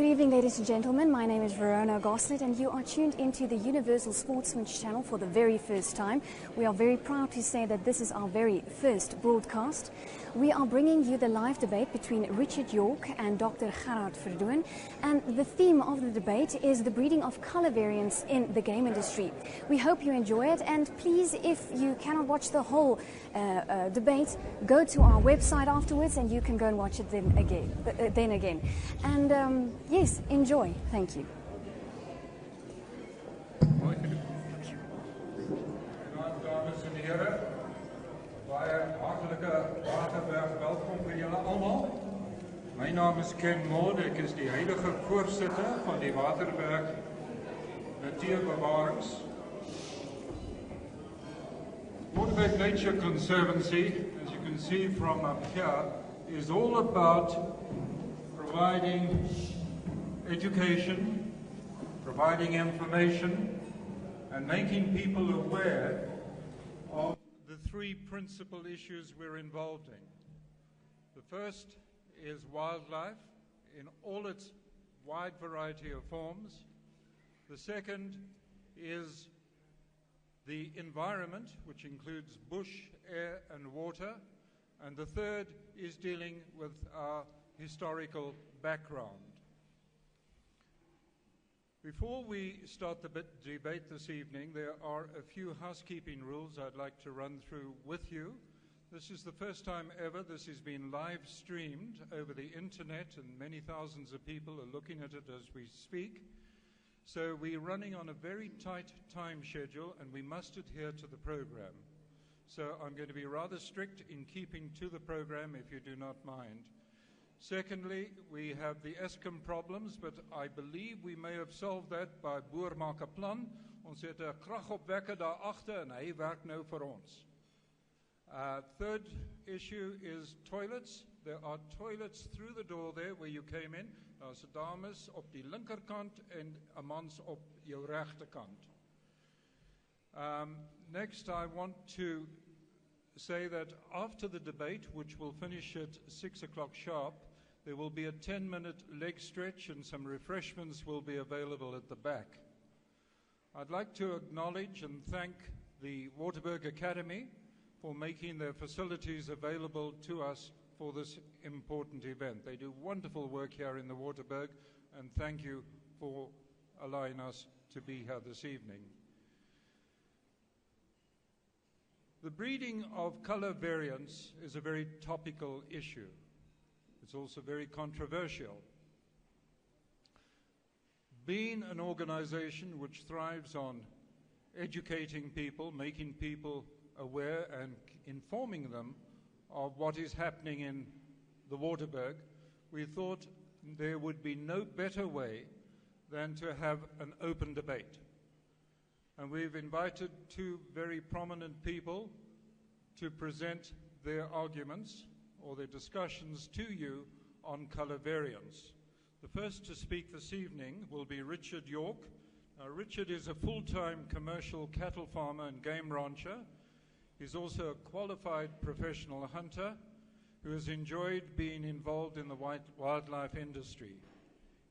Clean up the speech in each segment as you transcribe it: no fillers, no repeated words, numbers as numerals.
Good evening, ladies and gentlemen. My name is Verdoorn, and you are tuned into the Universal Sportsman channel for the very first time. We are very proud to say that this is our very first broadcast. We are bringing you the live debate between Richard York and Dr. Gerhard Verdoorn, and the theme of the debate is the breeding of color variants in the game industry. We hope you enjoy it, and please, if you cannot watch the whole debate, go to our website afterwards and you can go and watch it then again. And yes, enjoy. Thank you. Dames en heren, baie hartlike Waterberg welkom vir julle almal. My naam is Ken Moore, ek is die huidige voorsitter van die Waterberg Natuurbewarings. Waterberg Nature Conservancy, as you can see from up here, is all about providing education, providing information, and making people aware of the three principal issues we're involved in. The first is wildlife in all its wide variety of forms. The second is the environment, which includes bush, air, and water. And the third is dealing with our historical background. Before we start the debate this evening, there are a few housekeeping rules I'd like to run through with you. This is the first time ever this has been live streamed over the internet, and many thousands of people are looking at it as we speak. So we're running on a very tight time schedule, and we must adhere to the program. So I'm going to be rather strict in keeping to the program, if you do not mind. Secondly, we have the Eskom problems, but I believe we may have solved that by Boer maak 'n plan. Ons het 'n kragopwekker daar agter en hy werk nou vir ons. Third issue is toilets. There are toilets through the door there where you came in. Daar's 'n dames op die linkerkant en 'n mans op jou regterkant. Next, I want to say that after the debate, which will finish at 6 o'clock sharp, there will be a 10-minute leg stretch and some refreshments will be available at the back. I'd like to acknowledge and thank the Waterberg Academy for making their facilities available to us for this important event. They do wonderful work here in the Waterberg, and thank you for allowing us to be here this evening. The breeding of color variants is a very topical issue. It's also very controversial. Being an organization which thrives on educating people, making people aware and informing them of what is happening in the Waterberg, we thought there would be no better way than to have an open debate. And we've invited two very prominent people to present their arguments or their discussions to you on color variants. The first to speak this evening will be Richard York. Richard is a full-time commercial cattle farmer and game rancher. He's also a qualified professional hunter who has enjoyed being involved in the wildlife industry.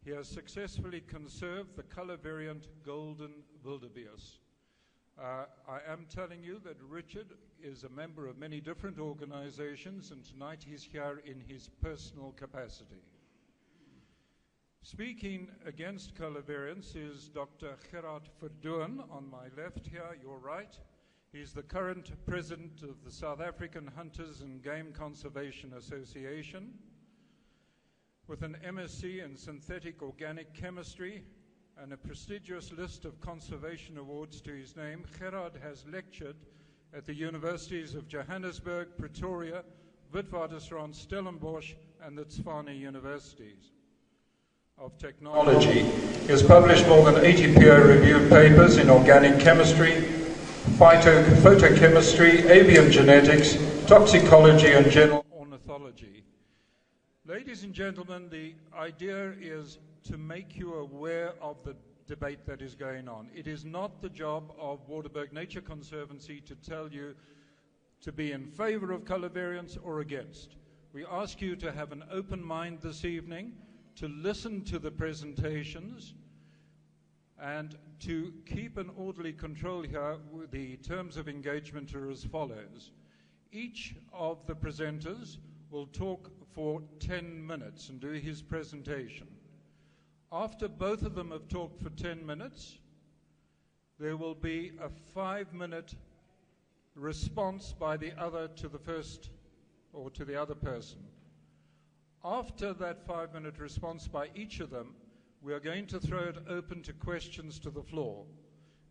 He has successfully conserved the color variant golden wildebeest. I am telling you that Richard is a member of many different organizations, and tonight he's here in his personal capacity. Speaking against color variants is Dr. Gerhard Verdoorn on my left here, your right. He's the current president of the South African Hunters and Game Conservation Association. With an MSc in synthetic organic chemistry and a prestigious list of conservation awards to his name, Gerhard has lectured at the universities of Johannesburg, Pretoria, Witwatersrand, Stellenbosch, and the Tshwane universities of technology. He has published more than 80 peer-reviewed papers in organic chemistry, photochemistry, avian genetics, toxicology, and general ornithology. Ladies and gentlemen, the idea is to make you aware of the debate that is going on. It is not the job of Waterberg Nature Conservancy to tell you to be in favor of color variants or against. We ask you to have an open mind this evening, to listen to the presentations and to keep an orderly control here. The terms of engagement are as follows. Each of the presenters will talk for 10 minutes and do his presentation. After both of them have talked for 10 minutes, there will be a 5-minute response by the other to the first or to the other person. After that 5-minute response by each of them, we are going to throw it open to questions to the floor.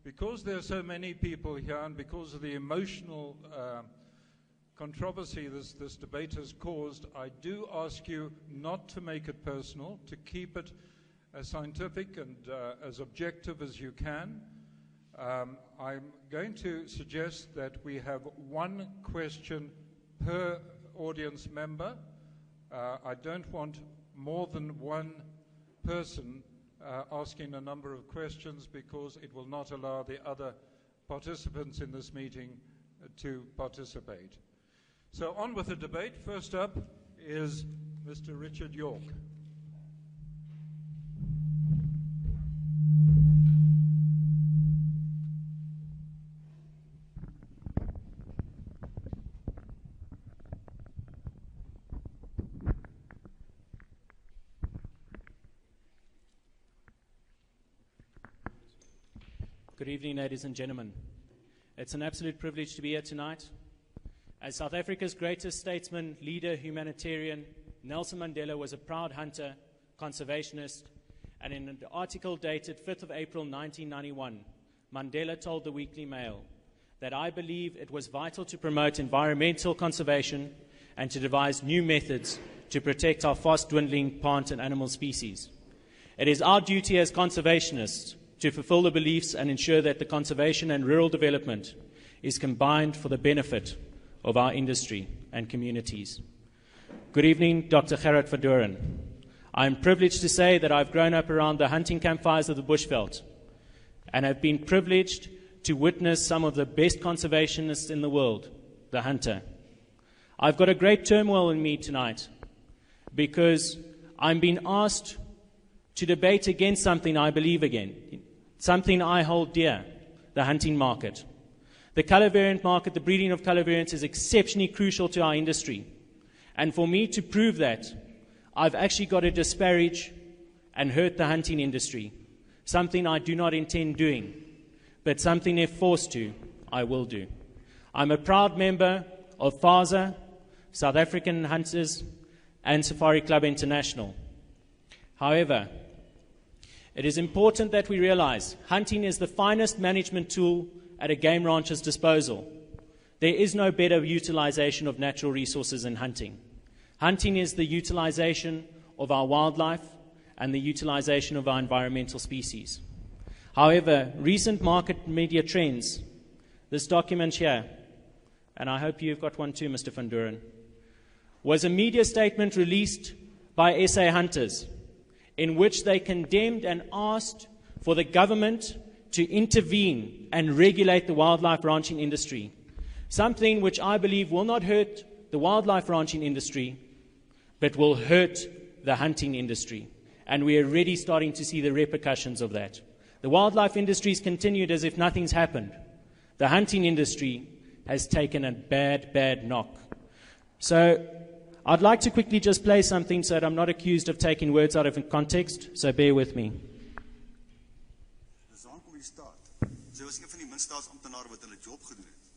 Because there are so many people here and because of the emotional controversy this debate has caused, I do ask you not to make it personal, to keep it as scientific and as objective as you can. I'm going to suggest that we have one question per audience member. I don't want more than one person asking a number of questions because it will not allow the other participants in this meeting to participate. So on with the debate. First up is Mr. Richard York. Good evening, ladies and gentlemen. It's an absolute privilege to be here tonight. As South Africa's greatest statesman, leader, humanitarian, Nelson Mandela was a proud hunter, conservationist, and in an article dated 5th of April 1991, Mandela told the Weekly Mail that I believe it was vital to promote environmental conservation and to devise new methods to protect our fast-dwindling plant and animal species. It is our duty as conservationists to fulfill the beliefs and ensure that the conservation and rural development is combined for the benefit of our industry and communities. Good evening, Dr. Gerhard Verdoorn. I am privileged to say that I've grown up around the hunting campfires of the Bushveld and have been privileged to witness some of the best conservationists in the world, the hunter. I've got a great turmoil in me tonight because I'm being asked to debate against something I believe in, something I hold dear, the hunting market. The colour variant market, the breeding of colour variants, is exceptionally crucial to our industry. And for me to prove that, I've actually got to disparage and hurt the hunting industry, something I do not intend doing, but something if forced to, I will do. I'm a proud member of FASA, South African Hunters, and Safari Club International. However, it is important that we realize hunting is the finest management tool at a game rancher's disposal. There is no better utilization of natural resources than hunting. Hunting is the utilization of our wildlife and the utilization of our environmental species. However, recent market media trends, this document here, and I hope you've got one too, Mr. Verdoorn, was a media statement released by SA Hunters in which they condemned and asked for the government to intervene and regulate the wildlife ranching industry, something which I believe will not hurt the wildlife ranching industry, but will hurt the hunting industry. And we are already starting to see the repercussions of that. The wildlife industry has continued as if nothing's happened. The hunting industry has taken a bad knock. So I'd like to quickly just play something so that I'm not accused of taking words out of context, so bear with me. Sy was een van die minstaatsamptenare wat hulle job gedoen het.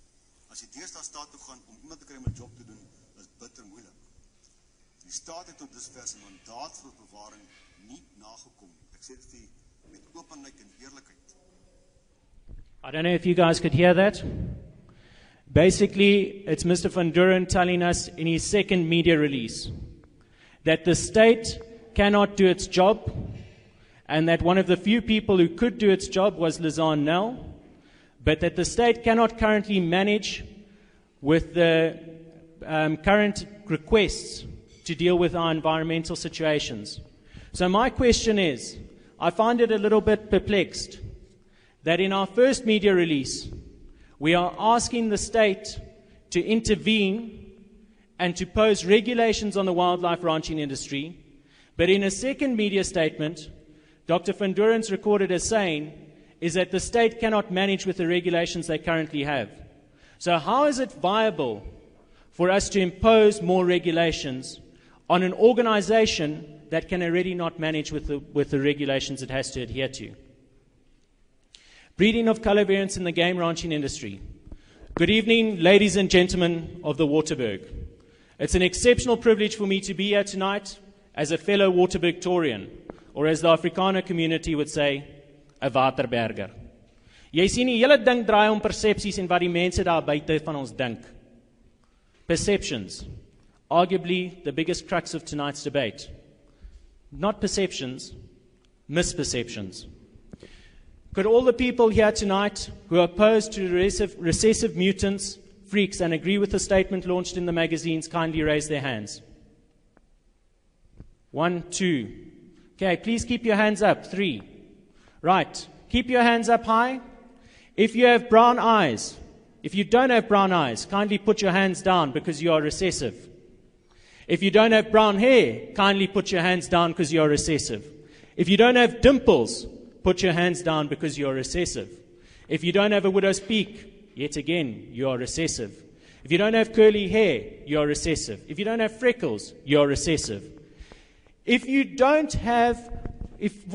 As jy deesdae staat toe gaan om iemand te kry om 'n job te doen, is bitter moeilik. Die staat het tot dusver sy mandaat vir bewaring nie nagekom nie. Ek sê dit met openheid en eerlikheid. I don't know if you guys could hear that. Basically, it's Mr. Verdoorn telling us in his second media release that the state cannot do its job, and that one of the few people who could do its job was Lizanne Nell, but that the state cannot currently manage with the current requests to deal with our environmental situations. So my question is, I find it a little bit perplexed that in our first media release, we are asking the state to intervene and to pose regulations on the wildlife ranching industry, But in a second media statement, Dr. Verdoorn's recorded as saying is that the state cannot manage with the regulations they currently have. So how is it viable for us to impose more regulations on an organization that can already not manage with the regulations it has to adhere to? Breeding of color variants in the game ranching industry. Good evening, ladies and gentlemen of the Waterberg. It's an exceptional privilege for me to be here tonight as a fellow Waterbergtorian, or as the Afrikaner community would say, a Waterberger. Jy sien die hele ding draai om persepsies en wat die mense daar buite van ons dink. Perceptions, arguably the biggest crux of tonight's debate. Not perceptions, misperceptions. Could all the people here tonight who are opposed to recessive mutants, freaks, and agree with the statement launched in the magazines kindly raise their hands? 1, 2. Okay, please keep your hands up. 3. Right. Keep your hands up high. If you have brown eyes, if you don't have brown eyes, kindly put your hands down because you are recessive. If you don't have brown hair, kindly put your hands down because you are recessive. If you don't have dimples, put your hands down because you are recessive. If you don't have a widow's peak, yet again, you are recessive. If you don't have curly hair, you are recessive. If you don't have freckles, you are recessive. If you don't have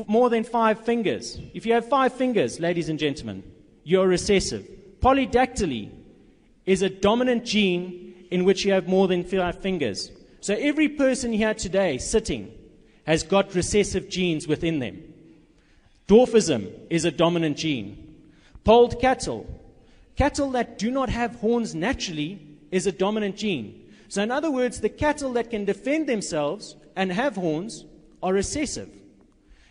more than 5 fingers, if you have 5 fingers, ladies and gentlemen, you are recessive. Polydactyly is a dominant gene in which you have more than 5 fingers. So every person here today sitting has got recessive genes within them. Dwarfism is a dominant gene. Polled cattle, cattle that do not have horns naturally, is a dominant gene. So in other words, the cattle that can defend themselves and have horns are recessive.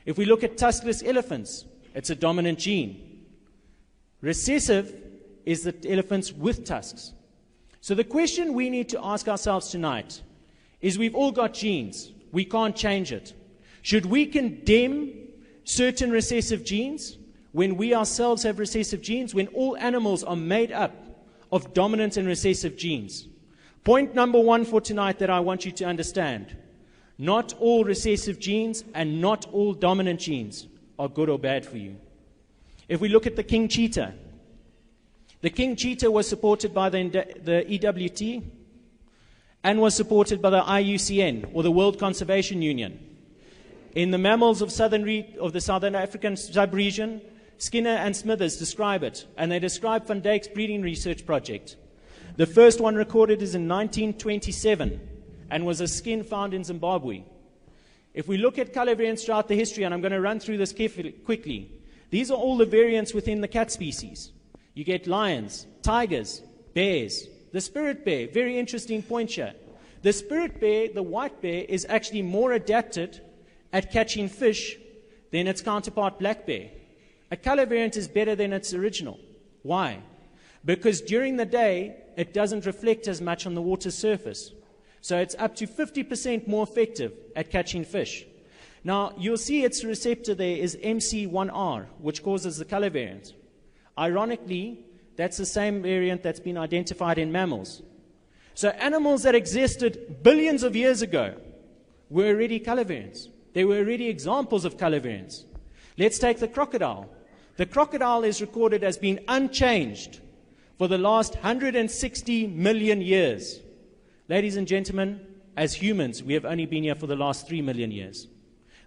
If we look at tuskless elephants, it's a dominant gene. Recessive is the elephants with tusks. So the question we need to ask ourselves tonight is, we've all got genes. We can't change it. Should we condemn certain recessive genes when we ourselves have recessive genes, when all animals are made up of dominant and recessive genes? Point number 1 for tonight that I want you to understand: not all recessive genes and not all dominant genes are good or bad for you. If we look at the king cheetah was supported by the EWT and was supported by the IUCN, or the World Conservation Union. In the mammals of the Southern African sub-region, Skinner and Smithers describe it, and they describe Van Dyke's breeding research project. The first one recorded is in 1927 and was a skin found in Zimbabwe. If we look at color variants throughout the history, and I'm going to run through this quickly, these are all the variants within the cat species. You get lions, tigers, bears. The spirit bear, very interesting point here. The spirit bear, the white bear, is actually more adapted at catching fish than its counterpart black bear. A color variant is better than its original. Why? Because during the day, it doesn't reflect as much on the water's surface. So it's up to 50% more effective at catching fish. Now, you'll see its receptor there is MC1R, which causes the color variant. Ironically, that's the same variant that's been identified in mammals. So animals that existed billions of years ago were already color variants. They were already examples of color variants. Let's take the crocodile. The crocodile is recorded as being unchanged for the last 160 million years. Ladies and gentlemen, as humans, we have only been here for the last 3 million years.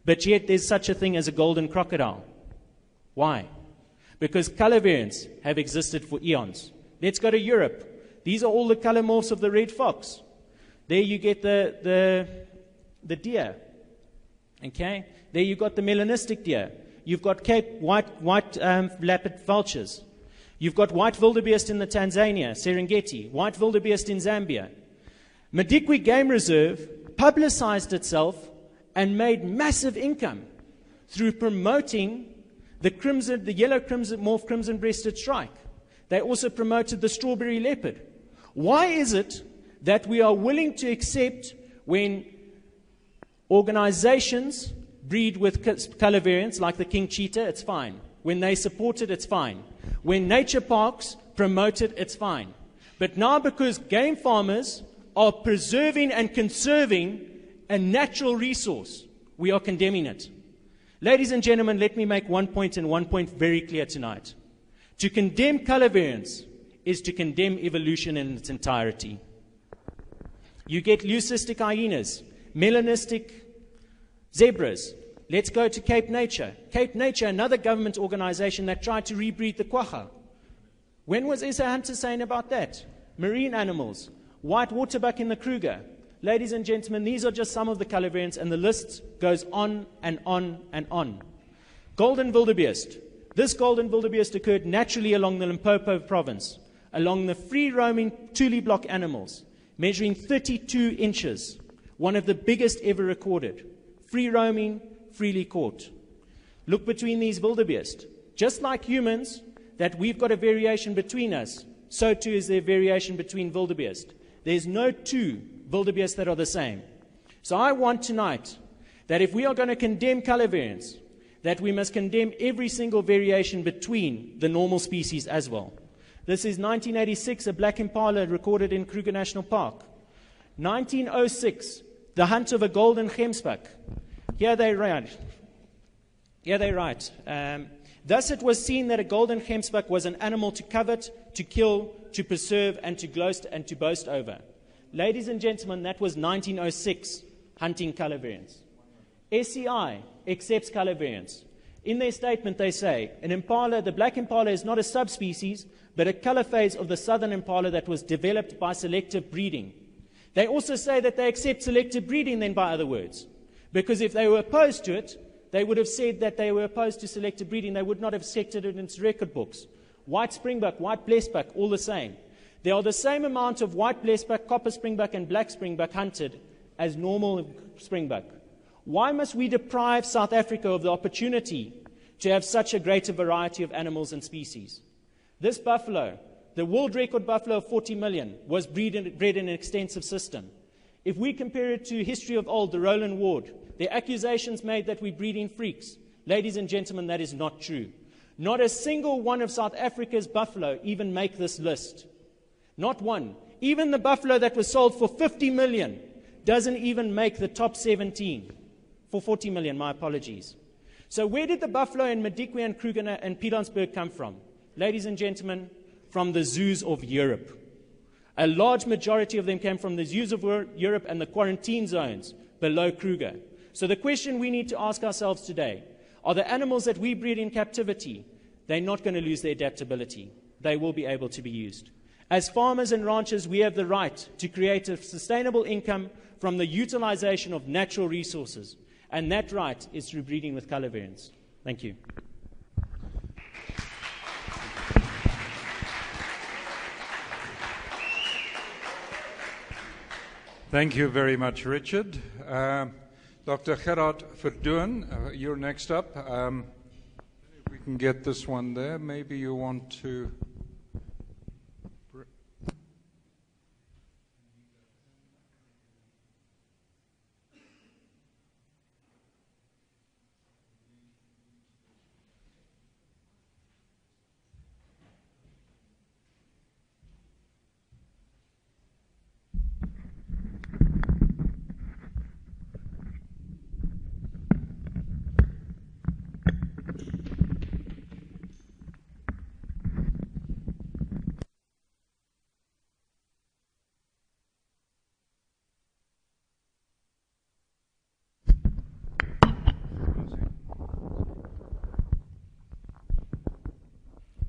But yet there's such a thing as a golden crocodile. Why? Because color variants have existed for eons. Let's go to Europe. These are all the color morphs of the red fox. There you get the deer. Okay? There you got the melanistic deer. You've got Cape white lappet vultures. You've got white wildebeest in the Tanzania, Serengeti, white wildebeest in Zambia. Madikwe Game Reserve publicized itself and made massive income through promoting the yellow morph crimson-breasted shrike. They also promoted the strawberry leopard. Why is it that we are willing to accept when organizations breed with color variants like the king cheetah, it's fine. When they support it, it's fine. When nature parks promote it, it's fine. But now because game farmers are preserving and conserving a natural resource, we are condemning it. Ladies and gentlemen, let me make one point and one point very clear tonight. To condemn color variance is to condemn evolution in its entirety. You get leucistic hyenas, melanistic zebras. Let's go to Cape Nature. Cape Nature, another government organization that tried to rebreed the quagga. When was SA Hunter saying about that? Marine animals, white waterbuck in the Kruger. Ladies and gentlemen, these are just some of the color variants, and the list goes on and on and on. Golden wildebeest. This golden wildebeest occurred naturally along the Limpopo province, along the free-roaming Thule block animals, measuring 32 inches, one of the biggest ever recorded. Free-roaming, freely caught. Look between these wildebeest. Just like humans, that we've got a variation between us, so too is there variation between wildebeest. There's no two wildebeest that are the same. So I want tonight that if we are going to condemn color variance, that we must condemn every single variation between the normal species as well. This is 1986, a black impala recorded in Kruger National Park. 1906, the hunt of a golden gemsbuck. Here they write, thus it was seen that a golden gemsbuck was an animal to covet, to kill, to preserve, and to boast over. Ladies and gentlemen, that was 1906, hunting color variance. SCI accepts color variance. In their statement, they say, an impala, the black impala is not a subspecies, but a color phase of the southern impala that was developed by selective breeding. They also say that they accept selective breeding, then, by other words. Because if they were opposed to it, they would have said that they were opposed to selective breeding. They would not have accepted it in its record books. White springbuck, white blesbuck, all the same. There are the same amount of white blesbuck, copper springbuck, and black springbuck hunted as normal springbuck. Why must we deprive South Africa of the opportunity to have such a greater variety of animals and species? This buffalo, the world record buffalo of 40 million, was bred in an extensive system. If we compare it to history of old, the Roland Ward, the accusations made that we're breeding freaks. Ladies and gentlemen, that is not true. Not a single one of South Africa's buffalo even make this list. Not one. Even the buffalo that was sold for 50 million doesn't even make the top 17. For 40 million, my apologies. So where did the buffalo in Madikwe and Kruger and Pilansberg come from? Ladies and gentlemen, from the zoos of Europe. A large majority of them came from the zoos of Europe and the quarantine zones below Kruger. So the question we need to ask ourselves today, are the animals that we breed in captivity, they're not going to lose their adaptability. They will be able to be used. As farmers and ranchers, we have the right to create a sustainable income from the utilization of natural resources. And that right is through breeding with color variance. Thank you. Thank you very much, Richard. Dr. Gerhard Verdoorn, you're next up. If we can get this one there, maybe you want to...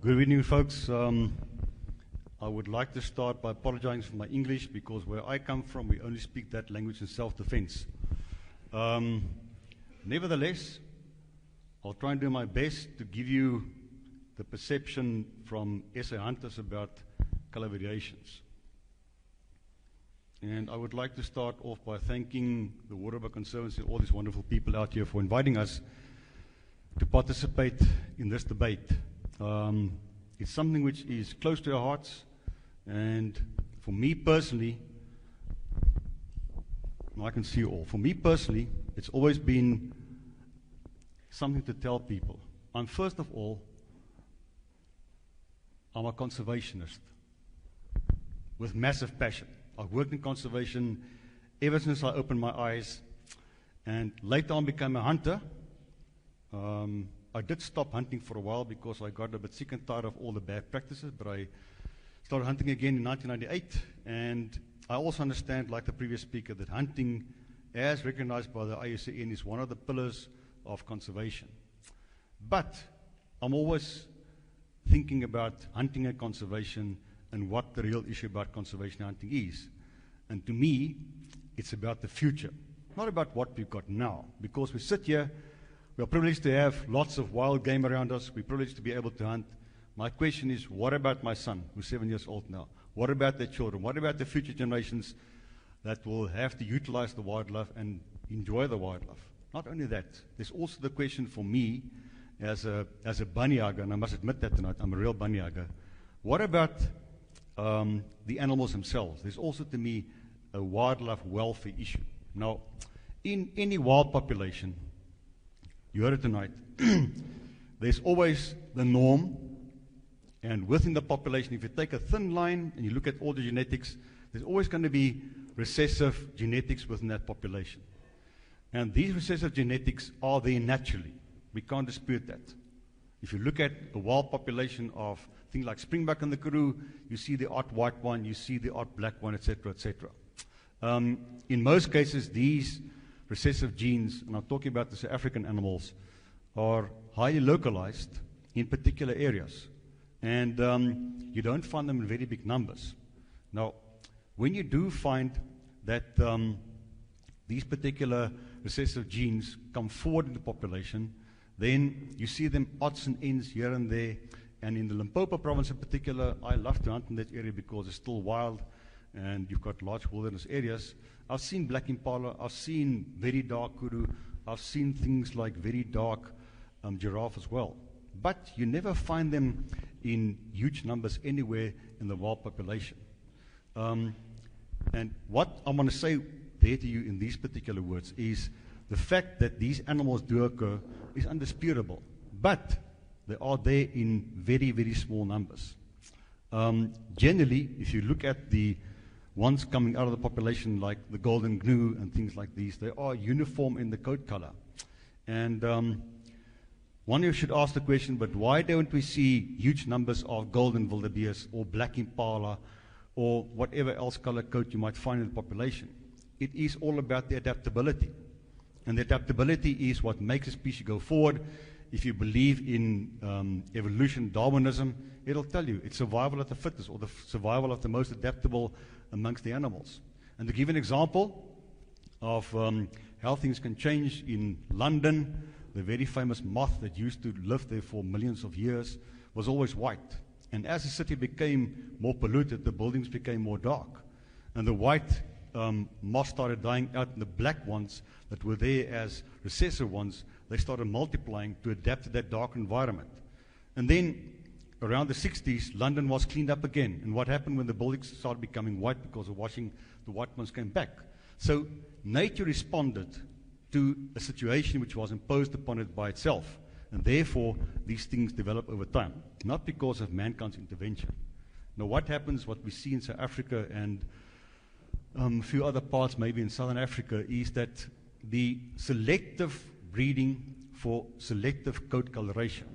Good evening, folks. I would like to start by apologizing for my English, because where I come from, we only speak that language in self-defense. Nevertheless, I'll try and do my best to give you the perception from SA hunters about color variations. And I would like to start off by thanking the Waterbuck Conservancy and all these wonderful people out here for inviting us to participate in this debate. It's something which is close to our hearts, and for me personally, I can see you all. For me personally, it's always been something to tell people. First of all, I'm a conservationist with massive passion. I've worked in conservation ever since I opened my eyes, and later on became a hunter. I did stop hunting for a while because I got a bit sick and tired of all the bad practices, but I started hunting again in 1998, and I also understand, like the previous speaker, that hunting, as recognized by the IUCN, is one of the pillars of conservation. But I'm always thinking about hunting and conservation and what the real issue about conservation hunting is. And to me, it's about the future, not about what we've got now. Because we sit here, we are privileged to have lots of wild game around us, we're privileged to be able to hunt. My question is, what about my son, who's 7 years old now? What about their children? What about the future generations that will have to utilize the wildlife and enjoy the wildlife? Not only that, there's also the question for me, as a bunnyhugger, and I must admit that tonight, I'm a real bunnyhugger. What about the animals themselves? There's also, to me, a wildlife welfare issue. Now, in any wild population, you heard it tonight, there's always the norm, and within the population, if you take a thin line and you look at all the genetics, there's always going to be recessive genetics within that population. And these recessive genetics are there naturally. We can't dispute that. If you look at a wild population of things like springbuck in the Karoo, you see the odd white one, you see the odd black one, etc., etc. In most cases, these recessive genes, and I'm talking about the South African animals, are highly localized in particular areas. And you don't find them in very big numbers. Now, when you do find that these particular recessive genes come forward in the population, then you see them odds and ends here and there. And in the Limpopo province in particular, I love to hunt in that area because it's still wild and you've got large wilderness areas. I've seen black impala, I've seen very dark kudu, I've seen things like very dark giraffe as well. But you never find them in huge numbers anywhere in the wild population. And what I want to say there to you in these particular words is the fact that these animals do occur is undisputable, but they are there in very, very small numbers. Generally, if you look at the ones coming out of the population, like the golden gnu and things like these, they are uniform in the coat color. And one of you should ask the question, but why don't we see huge numbers of golden wildebeest or black impala or whatever else color coat you might find in the population? It is all about the adaptability. And the adaptability is what makes a species go forward. If you believe in evolution, Darwinism, it'll tell you it's survival of the fittest, or the survival of the most adaptable amongst the animals. And to give an example of how things can change in London, the very famous moth that used to live there for millions of years was always white. And as the city became more polluted, the buildings became more dark. And the white moths started dying out, and the black ones that were there as recessive ones, they started multiplying to adapt to that dark environment. And then around the 60s, London was cleaned up again. And what happened when the buildings started becoming white because of washing, the white ones came back. So nature responded to a situation which was imposed upon it by itself. And therefore, these things develop over time, not because of mankind's intervention. Now, what happens, what we see in South Africa and a few other parts, maybe in Southern Africa, is that the selective breeding for selective coat coloration.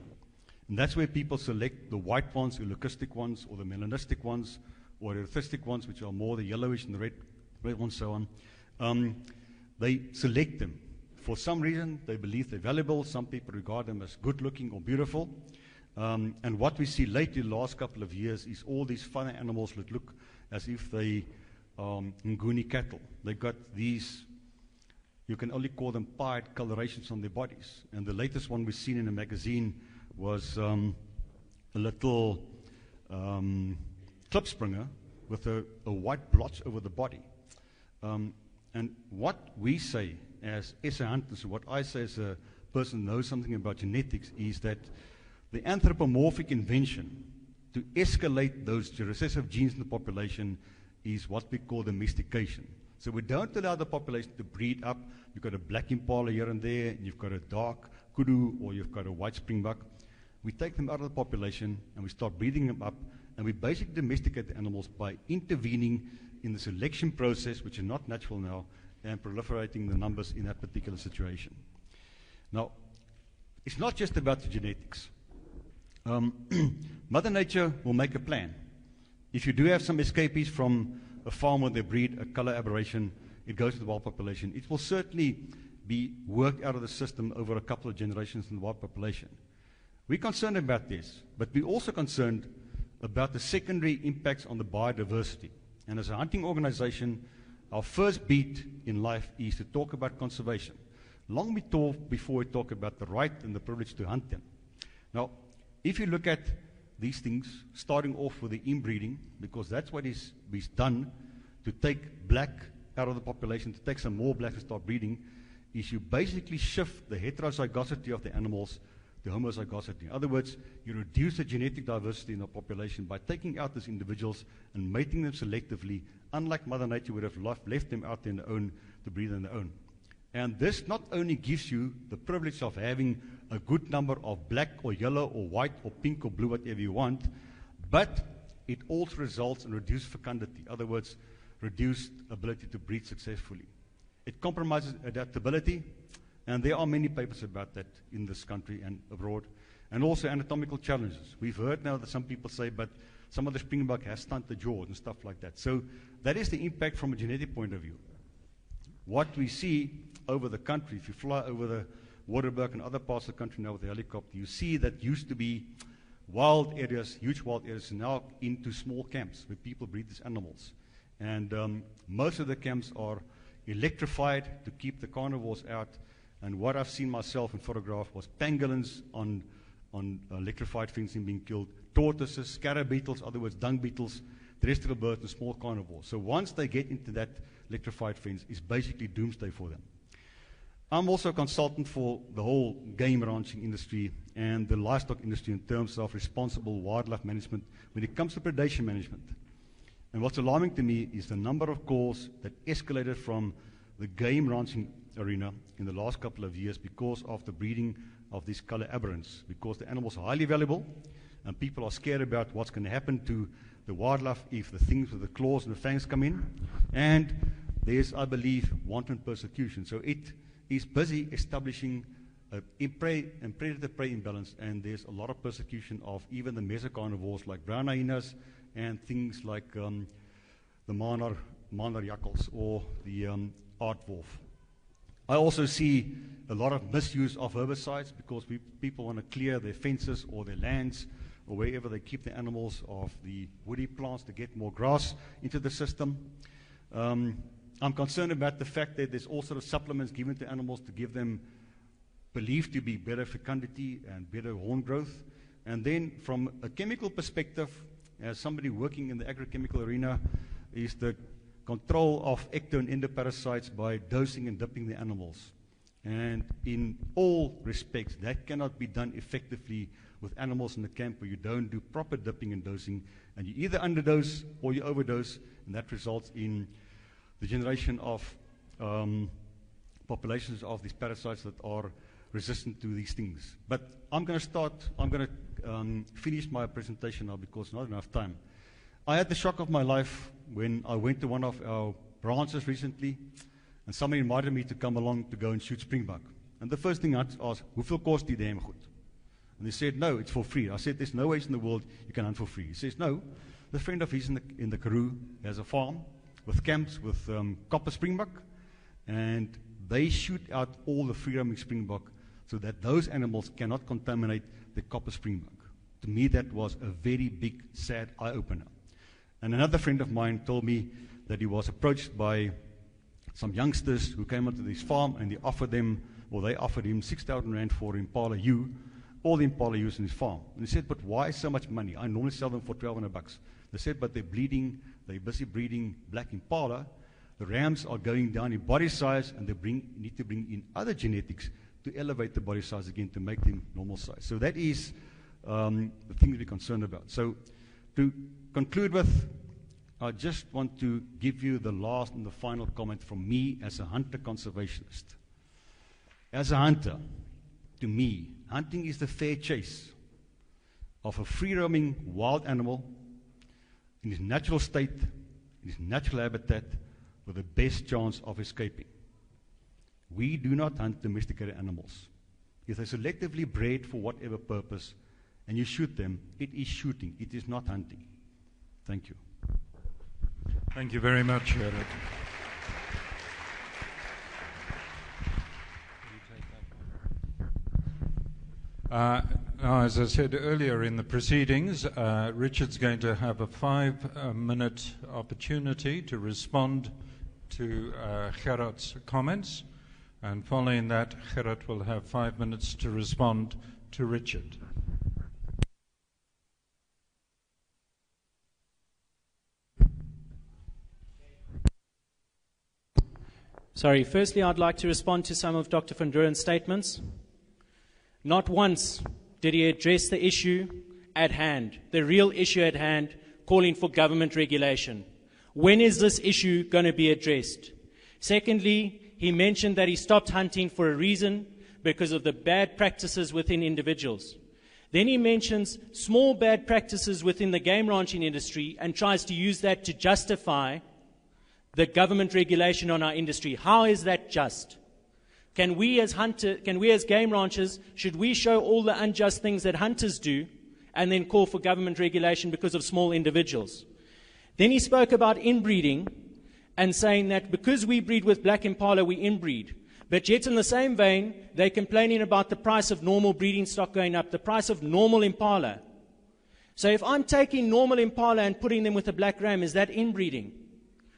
And that's where people select the white ones, the leucistic ones, or the melanistic ones, or the erythristic ones, which are more the yellowish and the red ones, so on. They select them. For some reason, they believe they're valuable. Some people regard them as good-looking or beautiful. And what we see lately, the last couple of years, is all these funny animals that look as if they Nguni cattle. They've got these, you can only call them pied colorations on their bodies. And the latest one we've seen in a magazine was a little klipspringer with a white blotch over the body. And what we say as SA hunters, what I say as a person who knows something about genetics, is that the anthropomorphic invention to escalate those recessive genes in the population is what we call domestication. So we don't allow the population to breed up. You've got a black impala here and there, and you've got a dark kudu, or you've got a white springbuck. We take them out of the population, and we start breeding them up, and we basically domesticate the animals by intervening in the selection process, which is not natural now, and proliferating the numbers in that particular situation. Now, it's not just about the genetics. Mother Nature will make a plan. If you do have some escapees from a farm where they breed a color aberration, it goes to the wild population. It will certainly be worked out of the system over a couple of generations in the wild population. We're concerned about this, but we're also concerned about the secondary impacts on the biodiversity. And as a hunting organization, our first beat in life is to talk about conservation. Long before we talk about the right and the privilege to hunt them. Now, if you look at these things, starting off with the inbreeding, because that's what is done to take black out of the population, to take some more blacks and start breeding, is you basically shift the heterozygosity of the animals to homozygosity. In other words, you reduce the genetic diversity in the population by taking out these individuals and mating them selectively, unlike Mother Nature would have left them out there on their own to breed on their own. And this not only gives you the privilege of having a good number of black or yellow or white or pink or blue, whatever you want, but it also results in reduced fecundity. In other words, reduced ability to breed successfully. It compromises adaptability, and there are many papers about that in this country and abroad, and also anatomical challenges. We've heard now that some people say, but some of the springbok has stunted jaws and stuff like that. So that is the impact from a genetic point of view. What we see over the country, if you fly over the Waterberg and other parts of the country now with the helicopter, you see that used to be wild areas, huge wild areas, now into small camps where people breed these animals. And most of the camps are electrified to keep the carnivores out. And what I've seen myself in photograph was pangolins on electrified fencing being killed, tortoises, scarab beetles, in other words, dung beetles, terrestrial birds, and small carnivores. So once they get into that electrified fence, it's basically doomsday for them. I'm also a consultant for the whole game ranching industry and the livestock industry in terms of responsible wildlife management when it comes to predation management. And what's alarming to me is the number of calls that escalated from the game ranching arena in the last couple of years because of the breeding of these color aberrants, because the animals are highly valuable and people are scared about what's going to happen to the wildlife if the things with the claws and the fangs come in. And there's, I believe, wanton persecution. So it is busy establishing a prey and predator-prey imbalance, and there's a lot of persecution of even the mesocarnivores like brown hyenas and things like the Manar jackals or the aardwolf. I also see a lot of misuse of herbicides because people want to clear their fences or their lands or wherever they keep the animals of the woody plants to get more grass into the system. I'm concerned about the fact that there's all sort of supplements given to animals to give them believed to be better fecundity and better horn growth. And then from a chemical perspective, as somebody working in the agrochemical arena, is the control of ecto and endoparasites by dosing and dipping the animals. And in all respects, that cannot be done effectively with animals in the camp where you don't do proper dipping and dosing, and you either underdose or you overdose, and that results in the generation of populations of these parasites that are resistant to these things. But I'm going to finish my presentation now because not enough time. I had the shock of my life when I went to one of our branches recently, and somebody invited me to come along to go and shoot springbok. And the first thing I asked, hoeveel kost die damn goed? And they said, no, it's for free. I said, there's no ways in the world you can hunt for free. He says, no, the friend of his in the Karoo has a farm with camps with copper springbok, and they shoot out all the free-roaming springbok so that those animals cannot contaminate the copper springbok. To me, that was a very big, sad eye-opener. And another friend of mine told me that he was approached by some youngsters who came onto this farm, and they offered him 6,000 rand for Impala U, all the Impala U's in his farm. And he said, but why so much money? I normally sell them for 1,200 bucks. They said, but they're busy breeding black Impala. The rams are going down in body size, and they need to bring in other genetics to elevate the body size again to make them normal size. So that is the thing to be concerned about. So to conclude with, I just want to give you the last and the final comment from me as a hunter conservationist. As a hunter, to me, hunting is the fair chase of a free-roaming wild animal in his natural state, in his natural habitat, with the best chance of escaping. We do not hunt domesticated animals. If they're selectively bred for whatever purpose, and you shoot them, it is shooting. It is not hunting. Thank you. Thank you very much, Gerhard. Now, as I said earlier in the proceedings, Richard's going to have a 5-minute opportunity to respond to Gerhard's comments, and following that, Gerhard will have 5 minutes to respond to Richard. Sorry, firstly, I'd like to respond to some of Dr. Verdoorn's statements. Not once did he address the issue at hand, the real issue at hand, calling for government regulation. When is this issue going to be addressed? Secondly, he mentioned that he stopped hunting for a reason, because of the bad practices within individuals. Then he mentions small bad practices within the game ranching industry and tries to use that to justify the government regulation on our industry. How is that just? Can we as game ranchers, should we show all the unjust things that hunters do and then call for government regulation because of small individuals? Then he spoke about inbreeding and saying that because we breed with black impala, we inbreed. But yet in the same vein, they're complaining about the price of normal breeding stock going up, the price of normal impala. So if I'm taking normal impala and putting them with a black ram, is that inbreeding?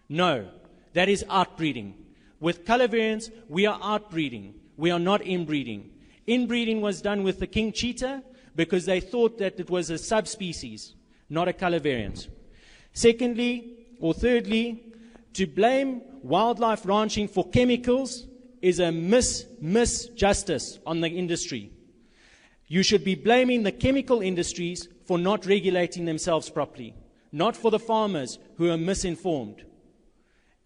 No, that is outbreeding. With color variants, we are outbreeding. We are not inbreeding. Inbreeding was done with the king cheetah because they thought that it was a subspecies, not a color variant. Thirdly, to blame wildlife ranching for chemicals is a misjustice on the industry. You should be blaming the chemical industries for not regulating themselves properly, not for the farmers who are misinformed.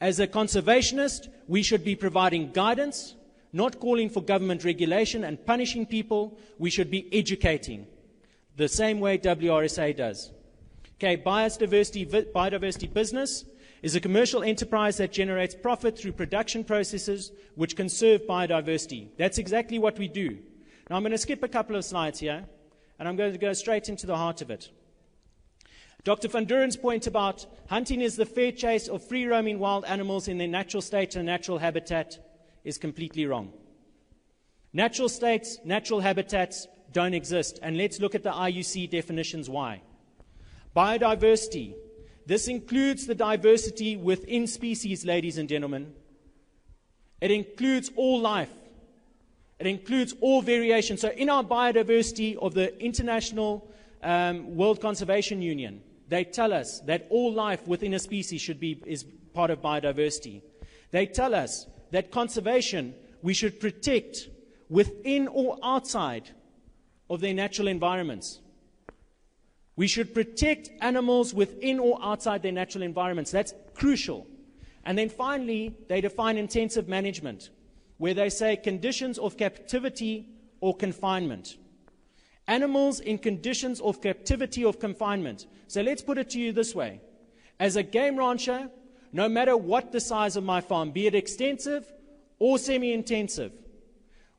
As a conservationist, we should be providing guidance, not calling for government regulation and punishing people. We should be educating, the same way WRSA does. Okay, biodiversity business is a commercial enterprise that generates profit through production processes which conserve biodiversity. That's exactly what we do. Now I'm going to skip a couple of slides here, and I'm going to go straight into the heart of it. Dr. Verdoorn's point about hunting is the fair chase of free-roaming wild animals in their natural state and natural habitat is completely wrong. Natural states, natural habitats don't exist, and let's look at the IUC definitions why. Biodiversity. This includes the diversity within species, ladies and gentlemen. It includes all life. It includes all variation. So in our biodiversity of the International World Conservation Union, they tell us that all life within a species is part of biodiversity. They tell us that conservation we should protect within or outside of their natural environments. We should protect animals within or outside their natural environments. That's crucial. And then finally, they define intensive management, where they say conditions of captivity or confinement. Animals in conditions of captivity or confinement. So let's put it to you this way. As a game rancher, no matter what the size of my farm, be it extensive or semi-intensive,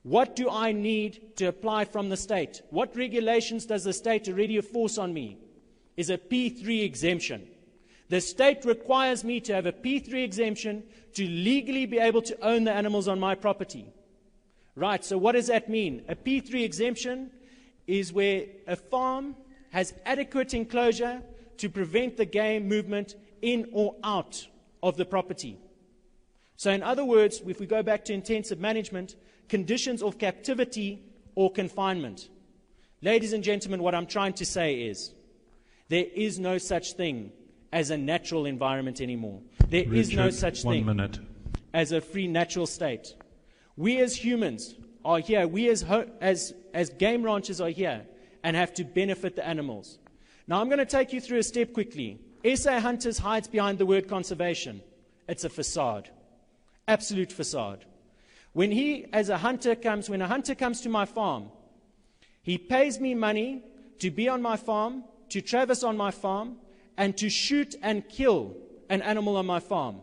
what do I need to apply from the state? What regulations does the state already force on me? Is a P3 exemption. The state requires me to have a P3 exemption to legally be able to own the animals on my property. Right, so what does that mean? A P3 exemption is where a farm has adequate enclosure to prevent the game movement in or out of the property. So in other words, if we go back to intensive management, conditions of captivity or confinement. Ladies and gentlemen, what I'm trying to say is there is no such thing as a natural environment anymore. There is no such thing as a free natural state. We as humans are here, we as game ranchers are here and have to benefit the animals. Now I'm going to take you through a step quickly. SA Hunters hides behind the word conservation. It's a facade, absolute facade. When a hunter comes to my farm, he pays me money to be on my farm, to traverse on my farm, and to shoot and kill an animal on my farm.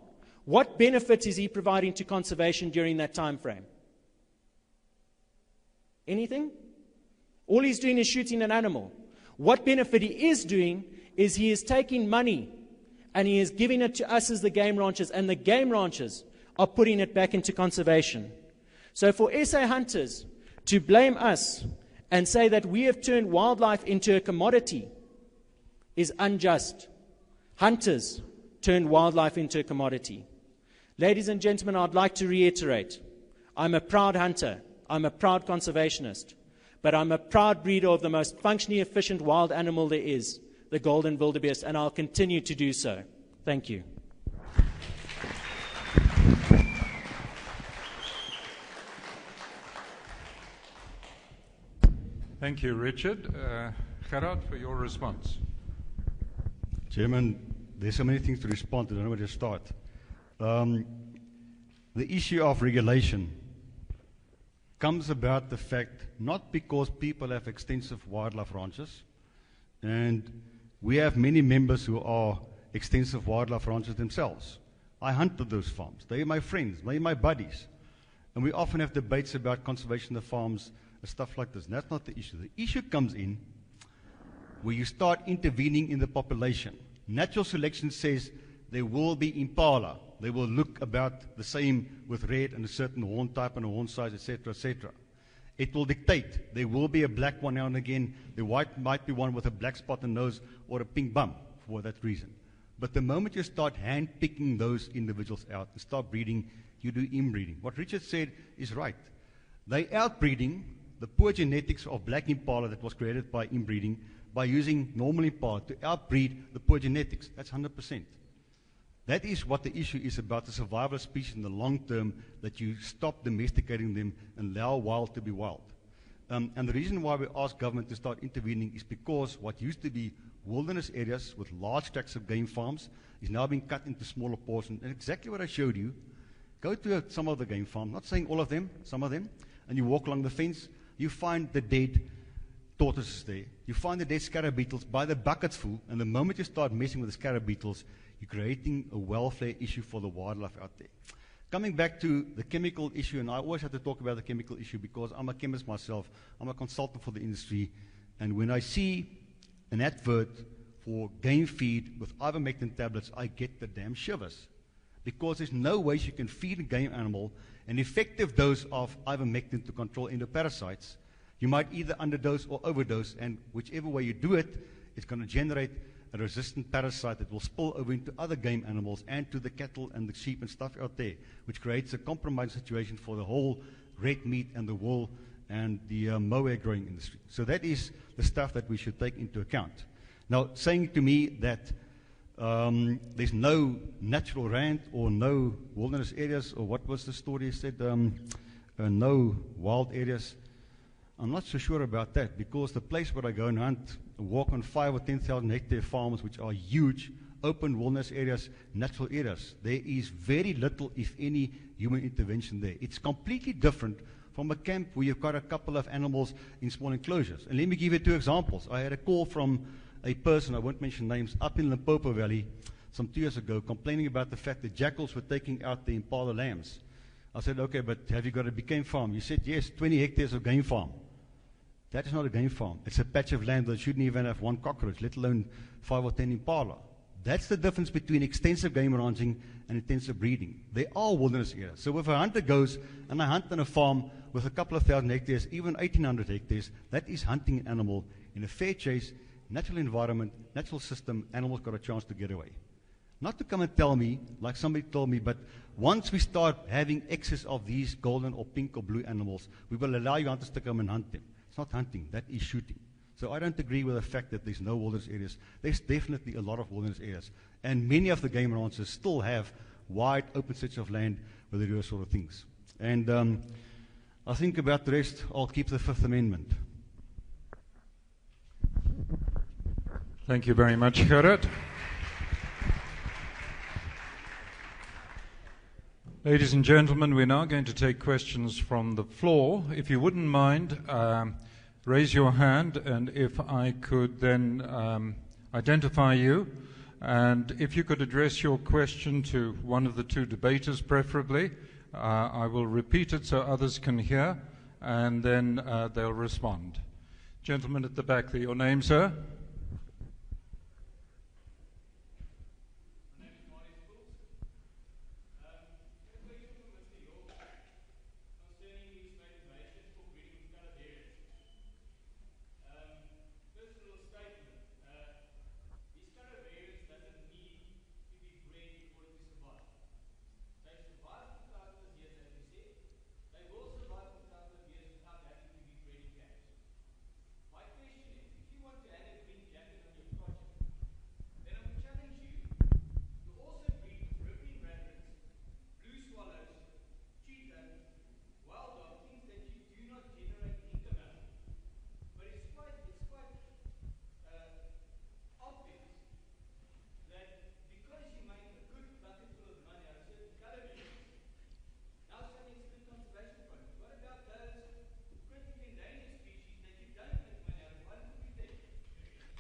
What benefit is he providing to conservation during that time frame? Anything? All he's doing is shooting an animal. What benefit he is doing is he is taking money and he is giving it to us as the game ranchers, and the game ranchers are putting it back into conservation. So for SA hunters to blame us and say that we have turned wildlife into a commodity is unjust. Hunters turned wildlife into a commodity. Ladies and gentlemen, I'd like to reiterate, I'm a proud hunter, I'm a proud conservationist, but I'm a proud breeder of the most functionally efficient wild animal there is, the golden wildebeest, and I'll continue to do so. Thank you. Thank you, Richard. Gerhard, for your response. Chairman, there's so many things to respond to. I don't know where to start. The issue of regulation comes about the fact not because people have extensive wildlife ranches, and we have many members who are extensive wildlife ranchers themselves. I hunted those farms. They are my friends, they are my buddies. And we often have debates about conservation of farms and stuff like this. And that's not the issue. The issue comes in where you start intervening in the population. Natural selection says there will be impala. They will look about the same with red and a certain horn type and a horn size, etc., etc. It will dictate. There will be a black one now and again. The white might be one with a black spot on the nose or a pink bum for that reason. But the moment you start hand-picking those individuals out and start breeding, you do inbreeding. What Richard said is right. They outbreeding the poor genetics of black impala that was created by inbreeding by using normal impala to outbreed the poor genetics. That's 100%. That is what the issue is about the survival of species in the long term, that you stop domesticating them and allow wild to be wild. And the reason why we ask government to start intervening is because what used to be wilderness areas with large tracts of game farms is now being cut into smaller portions. And exactly what I showed you, go to some of the game farms, not saying all of them, some of them, and you walk along the fence, you find the dead tortoises there. You find the dead scarab beetles by the buckets full, and the moment you start messing with the scarab beetles, you're creating a welfare issue for the wildlife out there. Coming back to the chemical issue, and I always have to talk about the chemical issue because I'm a chemist myself, I'm a consultant for the industry, and when I see an advert for game feed with ivermectin tablets, I get the damn shivers. Because there's no way you can feed a game animal an effective dose of ivermectin to control endoparasites. You might either underdose or overdose, and whichever way you do it, it's going to generate a resistant parasite that will spill over into other game animals and to the cattle and the sheep and stuff out there, which creates a compromised situation for the whole red meat and the wool and the mohair growing industry. So that is the stuff that we should take into account. Now, saying to me that there's no natural rand or no wilderness areas, or what was the story said, no wild areas, I'm not so sure about that, because the place where I go and hunt, walk on 5,000 or 10,000 hectare farms, which are huge, open wilderness areas, natural areas, there is very little, if any, human intervention there. It's completely different from a camp where you've got a couple of animals in small enclosures. And let me give you 2 examples. I had a call from a person, I won't mention names, up in Limpopo Valley some 2 years ago, complaining about the fact that jackals were taking out the impala lambs. I said, okay, but have you got a big game farm? You said, yes, 20 hectares of game farm. That is not a game farm. It's a patch of land that shouldn't even have 1 cockroach, let alone 5 or 10 impala. That's the difference between extensive game ranching and intensive breeding. They are wilderness areas. So if a hunter goes and I hunt on a farm with a couple of thousand hectares, even 1,800 hectares, that is hunting an animal in a fair chase, natural environment, natural system, animals got a chance to get away. Not to come and tell me, like somebody told me, but once we start having excess of these golden or pink or blue animals, we will allow you hunters to come and hunt them. It's not hunting, that is shooting. So I don't agree with the fact that there's no wilderness areas. There's definitely a lot of wilderness areas. And many of the game ranchers still have wide open stretches of land where they do those sort of things. And I think about the rest, I'll keep the Fifth Amendment. Thank you very much, Gerhard. Ladies and gentlemen, we're now going to take questions from the floor. If you wouldn't mind, raise your hand, and if I could then identify you, and if you could address your question to one of the 2 debaters preferably, I will repeat it so others can hear, and then they'll respond. Gentleman at the back there, your name, sir?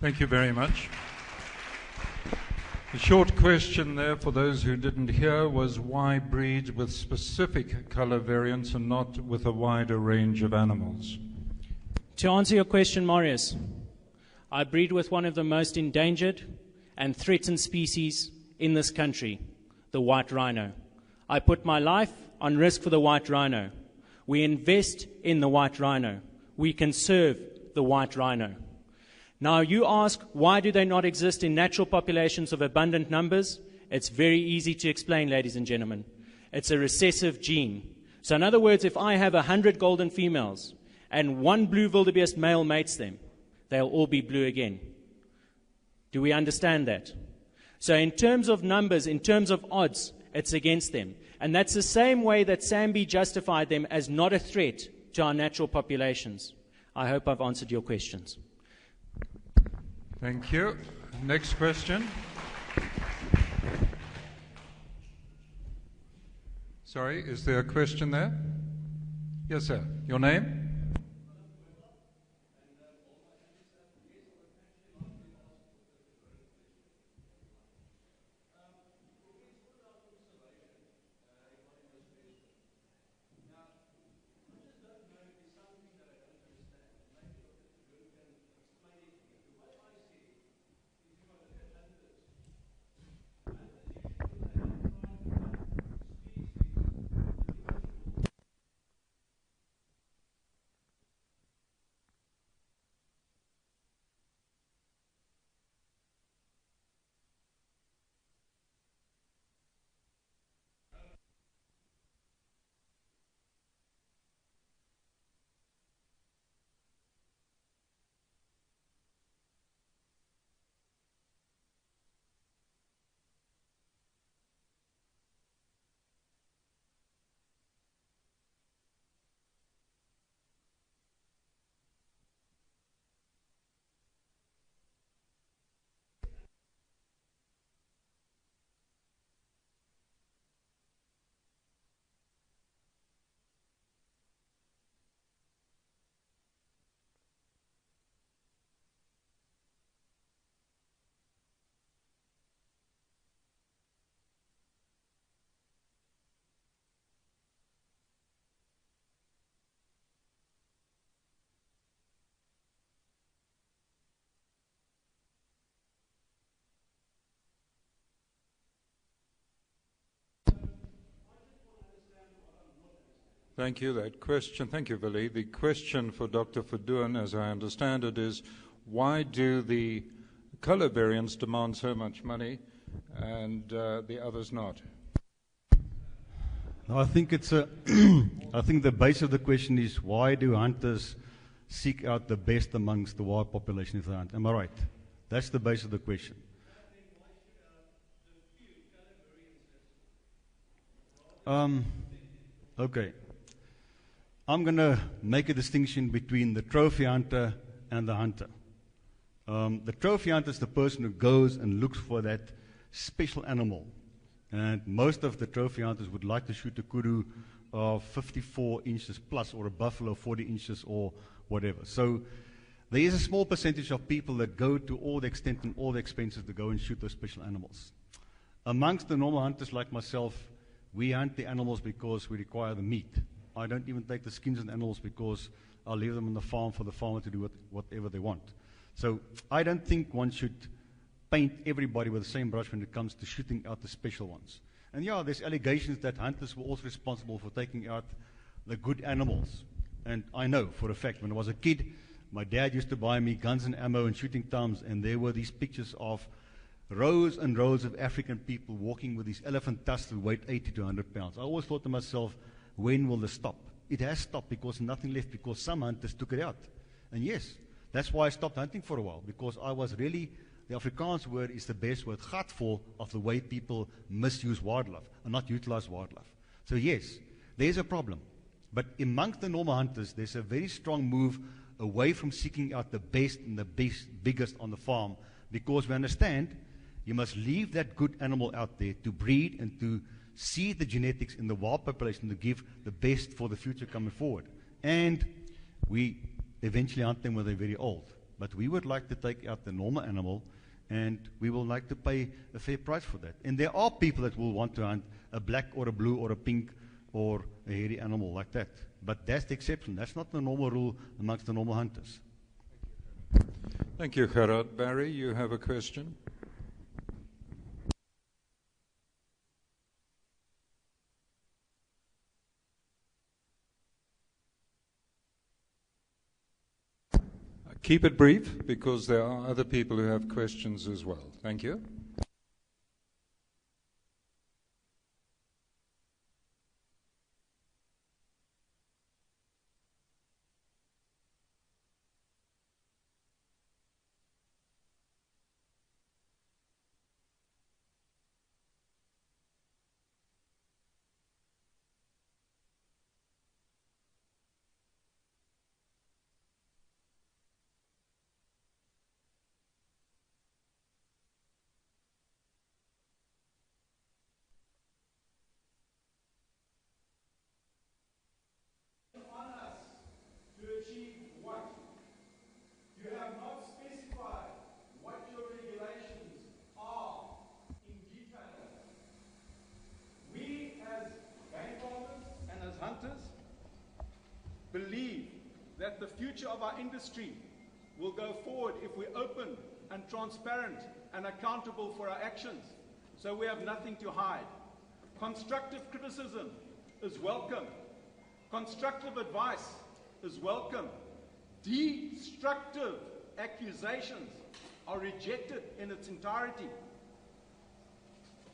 Thank you very much. The short question there, for those who didn't hear, was why breed with specific color variants and not with a wider range of animals? To answer your question, Marius, I breed with one of the most endangered and threatened species in this country, the white rhino. I put my life on risk for the white rhino. We invest in the white rhino. We conserve the white rhino. Now, you ask, why do they not exist in natural populations of abundant numbers? It's very easy to explain, ladies and gentlemen. It's a recessive gene. So in other words, if I have 100 golden females and one blue wildebeest male mates them, they'll all be blue again. Do we understand that? So in terms of numbers, in terms of odds, it's against them. And that's the same way that Sambi justified them as not a threat to our natural populations. I hope I've answered your questions. Thank you. Next question. Sorry, is there a question there? Yes, sir. Your name? Thank you. That question, thank you, Vili. The question for Dr. Verdoorn, as I understand it, is why do the color variants demand so much money and the others not? I think it's a I think the base of the question is why do hunters seek out the best amongst the wild population if they hunt? Am I right? That's the base of the question. Okay. I'm going to make a distinction between the trophy hunter and the hunter. The trophy hunter is the person who goes and looks for that special animal. And most of the trophy hunters would like to shoot a kudu of 54 inches plus, or a buffalo 40 inches or whatever. So there is a small percentage of people that go to all the extent and all the expenses to go and shoot those special animals. Amongst the normal hunters like myself, we hunt the animals because we require the meat. I don't even take the skins of the animals because I'll leave them on the farm for the farmer to do whatever they want. So I don't think one should paint everybody with the same brush when it comes to shooting out the special ones. And yeah, there's allegations that hunters were also responsible for taking out the good animals. And I know for a fact, when I was a kid, my dad used to buy me guns and ammo and shooting times, and there were these pictures of rows and rows of African people walking with these elephant tusks that weighed 80 to 100 pounds. I always thought to myself, when will this stop? It has stopped because nothing left, because some hunters took it out. And yes, that's why I stopped hunting for a while, because I was really, the Afrikaans word is the best word, gatvol, of the way people misuse wildlife and not utilize wildlife. So yes, there's a problem. But amongst the normal hunters, there's a very strong move away from seeking out the best and the biggest on the farm, because we understand you must leave that good animal out there to breed and to see the genetics in the wild population to give the best for the future coming forward. And we eventually hunt them when they're very old. But we would like to take out the normal animal, and we will like to pay a fair price for that. And there are people that will want to hunt a black or a blue or a pink or a hairy animal like that. But that's the exception. That's not the normal rule amongst the normal hunters. Thank you, Gerhard. Barry, you have a question? Keep it brief, because there are other people who have questions as well. Thank you. Believe that the future of our industry will go forward if we're open and transparent and accountable for our actions, so we have nothing to hide. Constructive criticism is welcome. Constructive advice is welcome. Destructive accusations are rejected in its entirety.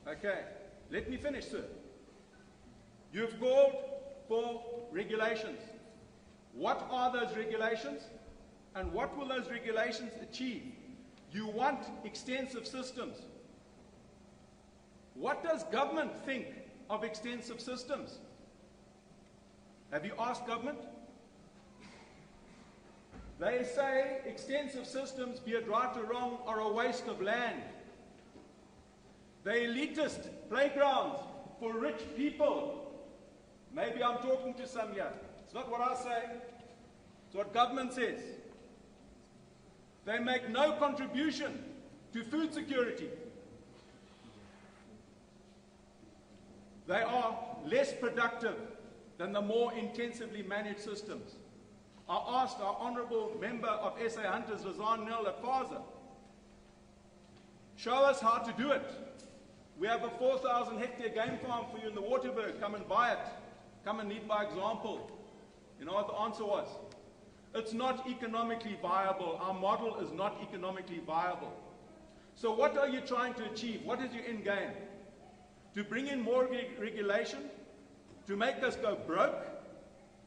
Okay, let me finish, sir. You've called for regulations. What are those regulations, and what will those regulations achieve? You want extensive systems. What does government think of extensive systems? Have you asked government? They say extensive systems, be it right or wrong, are a waste of land. They're elitist playgrounds for rich people. Maybe I'm talking to some here. It's not what I say, it's what government says. They make no contribution to food security. They are less productive than the more intensively managed systems. I asked our honourable member of SA Hunters, Verdoorn at FASA, show us how to do it. We have a 4,000 hectare game farm for you in the Waterberg. Come and buy it. Come and lead by example. You know what the answer was? It's not economically viable. Our model is not economically viable. So what are you trying to achieve? What is your end game? To bring in more regulation? To make us go broke?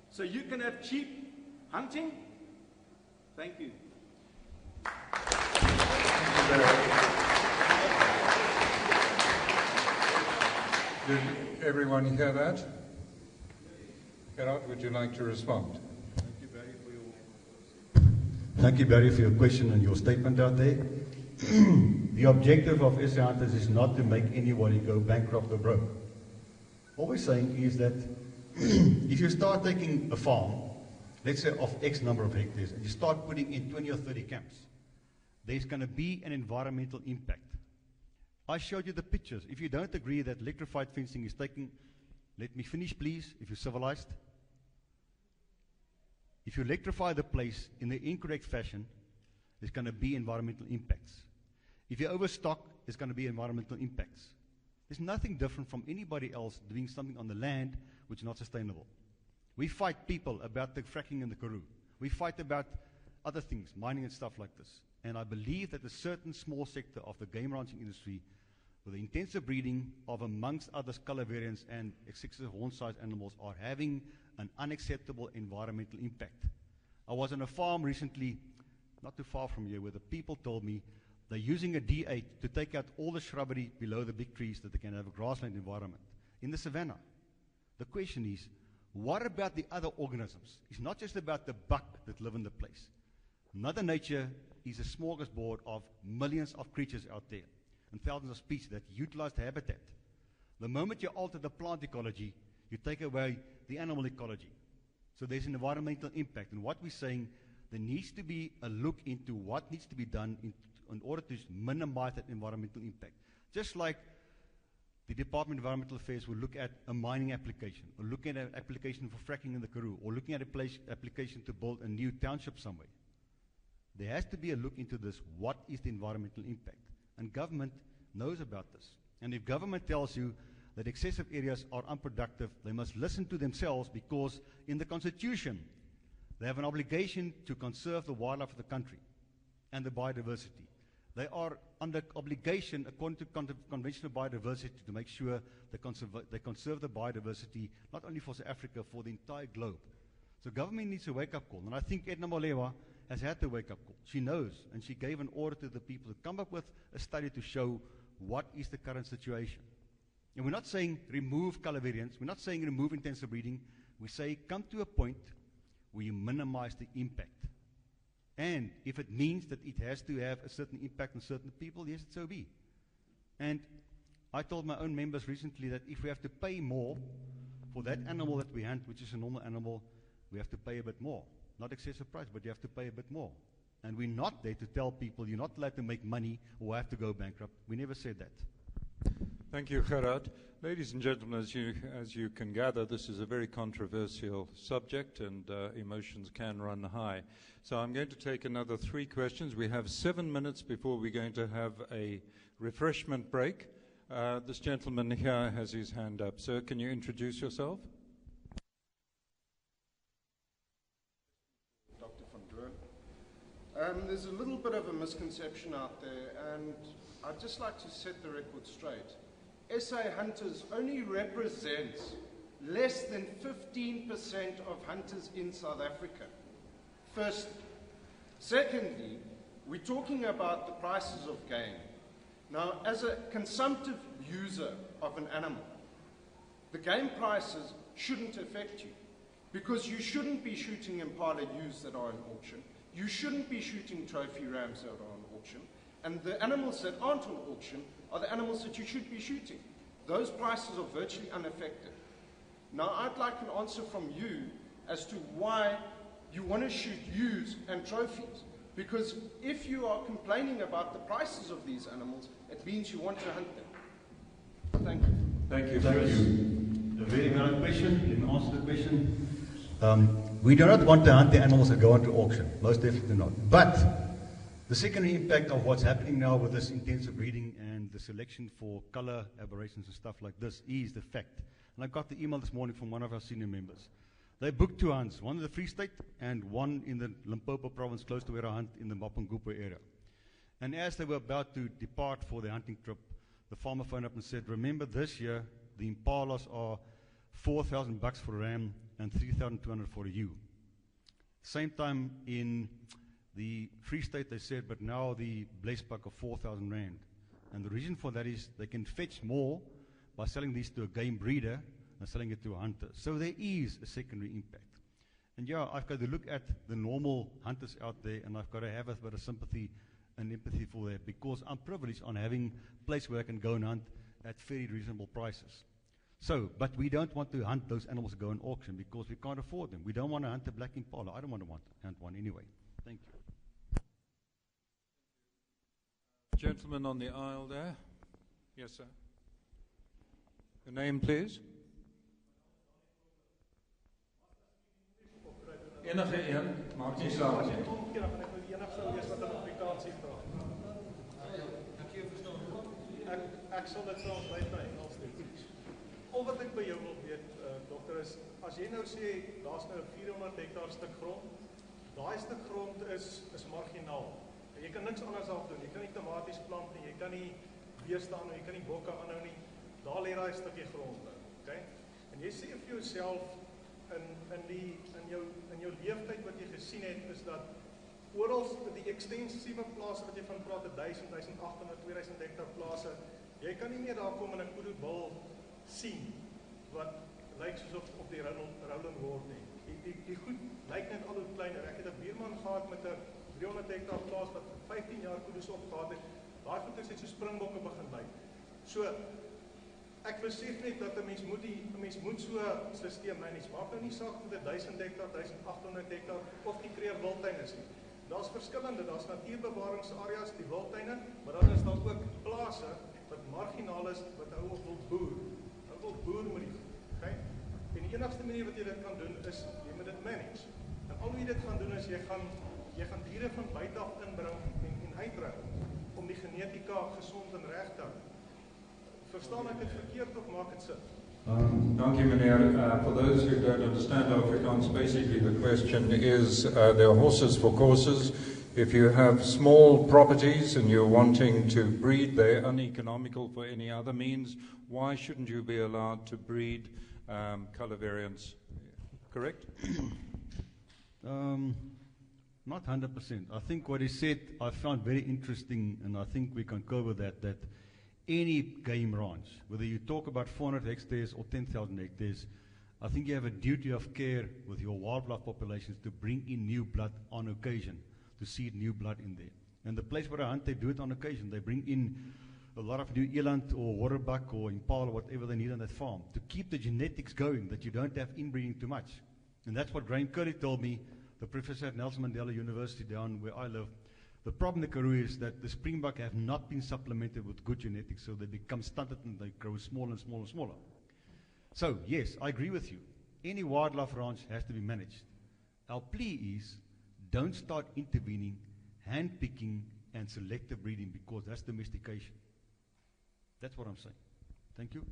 So you can have cheap hunting? Thank you. Did everyone hear that? Gerhard, would you like to respond? Thank you, Barry, for your question and your statement out there. The objective of SA Hunters is not to make anybody go bankrupt or broke. All we're saying is that if you start taking a farm, let's say of X number of hectares, and you start putting in 20 or 30 camps, there's going to be an environmental impact. I showed you the pictures. If you don't agree that electrified fencing is taking, let me finish, please, if you're civilized. if you electrify the place in the incorrect fashion, there's going to be environmental impacts. If you overstock, there's going to be environmental impacts. There's nothing different from anybody else doing something on the land which is not sustainable. We fight people about the fracking in the Karoo. We fight about other things, mining and stuff like this. And I believe that a certain small sector of the game ranching industry, with the intensive breeding of, amongst others, color variants and excessive horn-sized animals, are having an unacceptable environmental impact. I was on a farm recently, not too far from here, where the people told me they're using a D8 to take out all the shrubbery below the big trees that they can have a grassland environment in the savannah. The question is, what about the other organisms? It's not just about the buck that live in the place. Mother Nature is a smorgasbord of millions of creatures out there and thousands of species that utilize the habitat. The moment you alter the plant ecology, you take away the animal ecology. So there's an environmental impact. And what we're saying, there needs to be a look into what needs to be done in order to minimize that environmental impact. Just like the Department of Environmental Affairs will look at a mining application, or looking at an application for fracking in the Karoo, or looking at an application to build a new township somewhere. There has to be a look into this. What is the environmental impact? And government knows about this. And if government tells you that excessive areas are unproductive, they must listen to themselves, because in the Constitution, they have an obligation to conserve the wildlife of the country and the biodiversity. They are under obligation, according to Convention of Biodiversity, to make sure they conserve the biodiversity, not only for South Africa, for the entire globe. So government needs a wake-up call. And I think Edna Molewa has had the wake-up call. She knows, and she gave an order to the people to come up with a study to show what is the current situation. And we're not saying remove color variants. We're not saying remove intensive breeding. We say come to a point where you minimize the impact. And if it means that it has to have a certain impact on certain people, yes, it so be. And I told my own members recently that if we have to pay more for that animal that we hunt, which is a normal animal, we have to pay a bit more. Not excessive price, but you have to pay a bit more. And we're not there to tell people you're not allowed to make money or have to go bankrupt. We never said that. Thank you, Gerhard. Ladies and gentlemen, as you can gather, this is a very controversial subject, and emotions can run high. So I'm going to take another 3 questions. We have 7 minutes before we're going to have a refreshment break. This gentleman here has his hand up. Sir, can you introduce yourself? Dr. Verdoorn. There's a little bit of a misconception out there, and I'd just like to set the record straight. SA hunters only represents less than 15% of hunters in South Africa. Firstly. Secondly, we're talking about the prices of game. Now, as a consumptive user of an animal, the game prices shouldn't affect you, because you shouldn't be shooting impala ewes that are on auction. You shouldn't be shooting trophy rams that are on auction. And the animals that aren't on auction are the animals that you should be shooting. Those prices are virtually unaffected. Now, I'd like an answer from you as to why you want to shoot ewes and trophies. Because if you are complaining about the prices of these animals, it means you want to hunt them. Thank you. Thank you. Thank you. A very valid question. Let me answer the question. We do not want to hunt the animals that go onto auction. Most definitely not. But the secondary impact of what's happening now with this intensive breeding and the selection for color aberrations and stuff like this is the fact. And I got the email this morning from one of our senior members. They booked 2 hunts, one in the Free State and one in the Limpopo province, close to where I hunt in the Mapungupo area. And as they were about to depart for their hunting trip, the farmer phoned up and said, remember this year, the impalas are $4,000 for a ram and $3,200 for a ewe. Same time in the Free State, they said, but now the blessed buck of 4,000 rand. And the reason for that is they can fetch more by selling these to a game breeder than selling it to a hunter. So there is a secondary impact. And yeah, I've got to look at the normal hunters out there, and I've got to have a bit of sympathy and empathy for that, because I'm privileged on having a place where I can go and hunt at very reasonable prices. So, but we don't want to hunt those animals that go in auction because we can't afford them. We don't want to hunt a black impala. I don't want to hunt one anyway. Thank you. Gentleman on the aisle there. Yes, sir. Your name, please. Enige een, maak nie saak As jy nie. kom keer dan gaan ek nou die enigste wees wat in Afrikaans sê vra. Ek sal dit wel by my Engels doen. Al wat ek by jou wil weet, dokter, is as jy nou sê daar's nou 400 hektaar stuk grond, daai stuk grond is marginaal. En jy kan niks anders af doen. Jy kan nie tomaties plant nie, jy kan nie beeste aanhou, jy kan nie bokke aanhou nie. Daar lê daai stukkie grond nou, okay? En jy sê vir jouself in jou leeftyd wat jy gesien het, is dat oral die ekstensiewe plase wat jy van praat, 1000, 1800, 2000 hektaar plase, jy kan nie meer daar kom in 'n koedoebul sien wat lyk soos op die rolling word nie. Die goed lyk net al hoe kleiner. Ek het 'n buurman gehad met 'n 300 hektaar plaas wat 15 jaar koedes opgehad het. Daai goeders het so springbokke begin lyk. So ek besef net dat 'n mens moet so 'n stelsel manage. Maak nou nie saak of dit 1000 hektaar, 1800 hektaar of die Kreer wildtuin is nie. Daar's verskillende, daar's natuurbewaringsareas, die wildtuine, maar dan is daar ook plase wat marginaal is wat hou op wil boer. Hou wil boer met die goed, okay? En die enigste manier wat jy dit kan doen is jy moet dit manage. En al hoe jy dit gaan doen is jy gaan diere van buite af inbring en uitdruk om die genetika gesond en reg te hou. Verstaan ek dit verkeerd of maak dit sin? Dankie meneer. For those who don't understand Afrikaans, basically the question is, there are horses for courses. If you have small properties and you're wanting to breed, they're uneconomical for any other means. Why shouldn't you be allowed to breed colour variants? Correct? Not 100%. I think what he said I found very interesting, and I think we can cover that any game ranch, whether you talk about 400 hectares or 10,000 hectares, I think you have a duty of care with your wildlife populations to bring in new blood on occasion, to seed new blood in there. And the place where I hunt, they do it on occasion. They bring in a lot of New Eland or waterbuck or impala, whatever they need on that farm, to keep the genetics going, that you don't have inbreeding too much. And that's what Graham Curley told me, the professor at Nelson Mandela University down where I live. The problem in the Karoo is that the springbuck have not been supplemented with good genetics, so they become stunted and they grow smaller and smaller and smaller. So, yes, I agree with you. Any wildlife ranch has to be managed. Our plea is, don't start intervening, hand-picking and selective breeding, because that's domestication. That's what I'm saying. Thank you.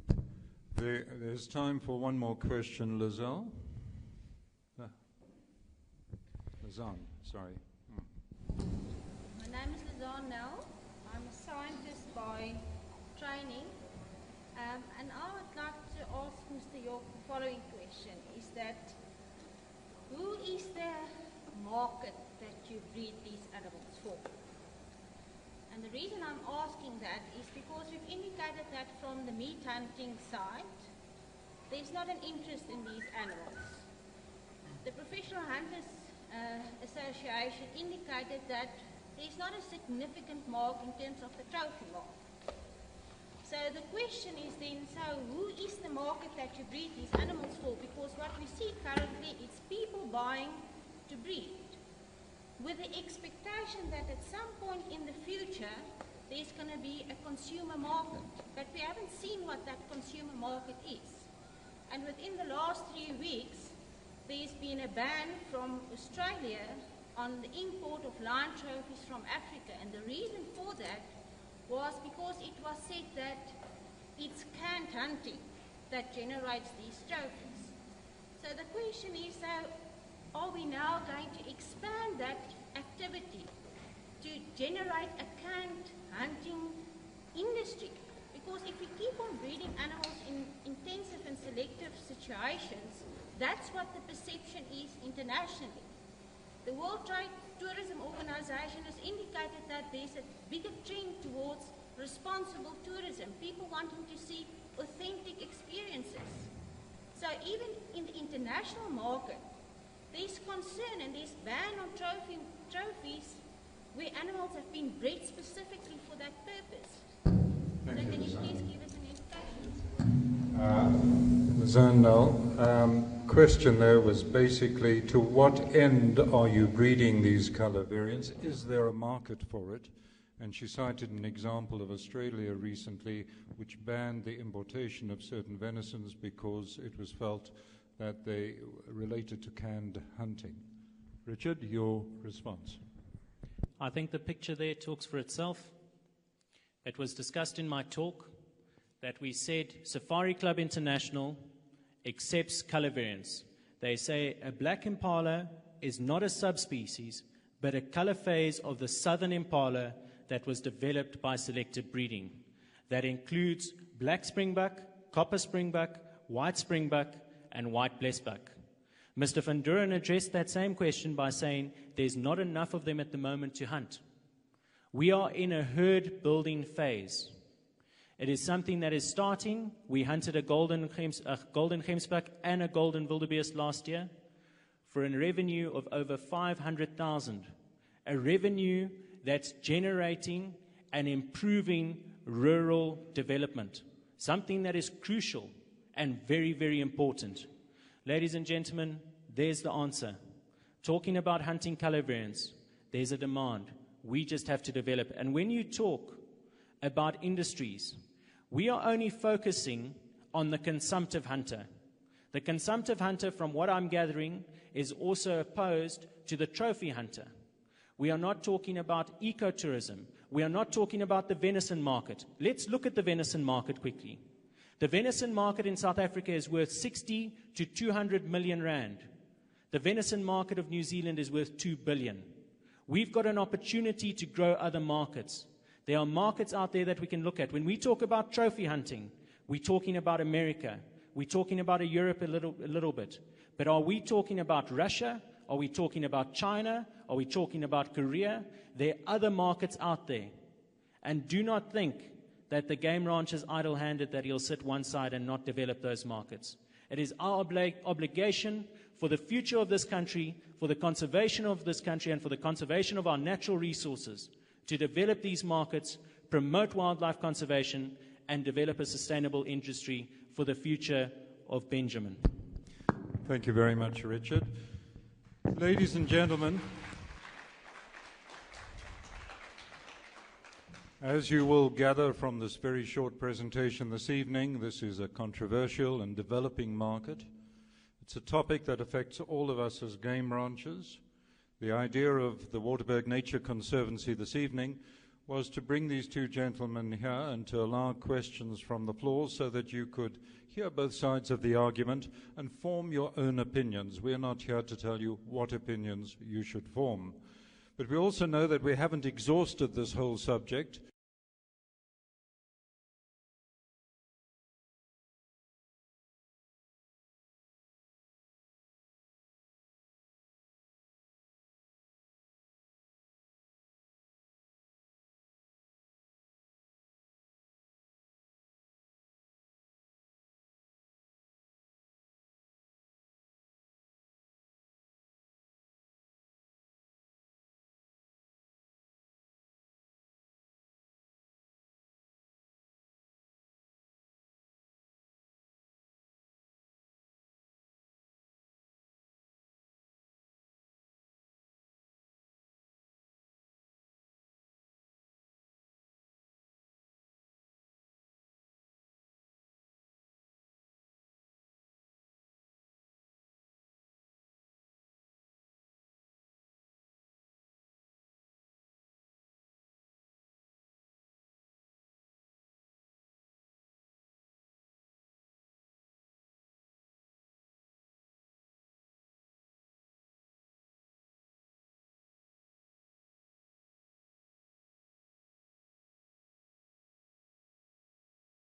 There's time for one more question, Lizelle. Lizanne, sorry. My name is Verdoorn now. I'm a scientist by training. And I would like to ask Mr. York the following question, is that who is the market that you breed these animals for? And the reason I'm asking that is because we've indicated that from the meat hunting side, there's not an interest in these animals. The Professional Hunters Association indicated that there's not a significant mark in terms of the trophy mark. So the question is then, so who is the market that you breed these animals for? Because what we see currently is people buying to breed, with the expectation that at some point in the future there's going to be a consumer market. But we haven't seen what that consumer market is. And within the last 3 weeks, there's been a ban from Australia on the import of lion trophies from Africa. And the reason for that was because it was said that it's canned hunting that generates these trophies. So the question is, are we now going to expand that activity to generate a canned hunting industry? Because if we keep on breeding animals in intensive and selective situations, that's what the perception is internationally. The World Trade Tourism Organization has indicated that there's a bigger trend towards responsible tourism, people wanting to see authentic experiences. So even in the international market, there's concern and there's ban on trophies where animals have been bred specifically for that purpose. Thank you, can you Lizanne. please give us an indication? Lizanne, question there was basically, to what end are you breeding these colour variants? Is there a market for it? And she cited an example of Australia recently, which banned the importation of certain venisons because it was felt that they related to canned hunting. Richard, your response. I think the picture there talks for itself. It was discussed in my talk that we said Safari Club International accepts color variance. They say a black impala is not a subspecies, but a color phase of the southern impala that was developed by selective breeding. That includes black springbuck, copper springbuck, white springbuck, and white blessbuck. Mr. Verdoorn addressed that same question by saying there's not enough of them at the moment to hunt. We are in a herd building phase. It is something that is starting. We hunted a golden gemsbuck and a golden wildebeest last year for a revenue of over 500,000. A revenue that's generating and improving rural development. Something that is crucial and very, very important. Ladies and gentlemen, there's the answer. Talking about hunting color variants, there's a demand. We just have to develop. And when you talk about industries, we are only focusing on the consumptive hunter. The consumptive hunter, from what I'm gathering, is also opposed to the trophy hunter. We are not talking about ecotourism. We are not talking about the venison market. Let's look at the venison market quickly. The venison market in South Africa is worth 60 to 200 million rand. The venison market of New Zealand is worth 2 billion. We've got an opportunity to grow other markets. There are markets out there that we can look at. When we talk about trophy hunting, we're talking about America. We're talking about Europe a little bit. But are we talking about Russia? Are we talking about China? Are we talking about Korea? There are other markets out there. And do not think that the game rancher is idle-handed, that he'll sit one side and not develop those markets. It is our obligation for the future of this country, for the conservation of this country, and for the conservation of our natural resources to develop these markets, promote wildlife conservation, and develop a sustainable industry for the future of Benjamin. Thank you very much, Richard. Ladies and gentlemen, as you will gather from this very short presentation this evening, this is a controversial and developing market. It's a topic that affects all of us as game ranchers. The idea of the Waterberg Nature Conservancy this evening was to bring these two gentlemen here and to allow questions from the floor so that you could hear both sides of the argument and form your own opinions. We're not here to tell you what opinions you should form. But we also know that we haven't exhausted this whole subject,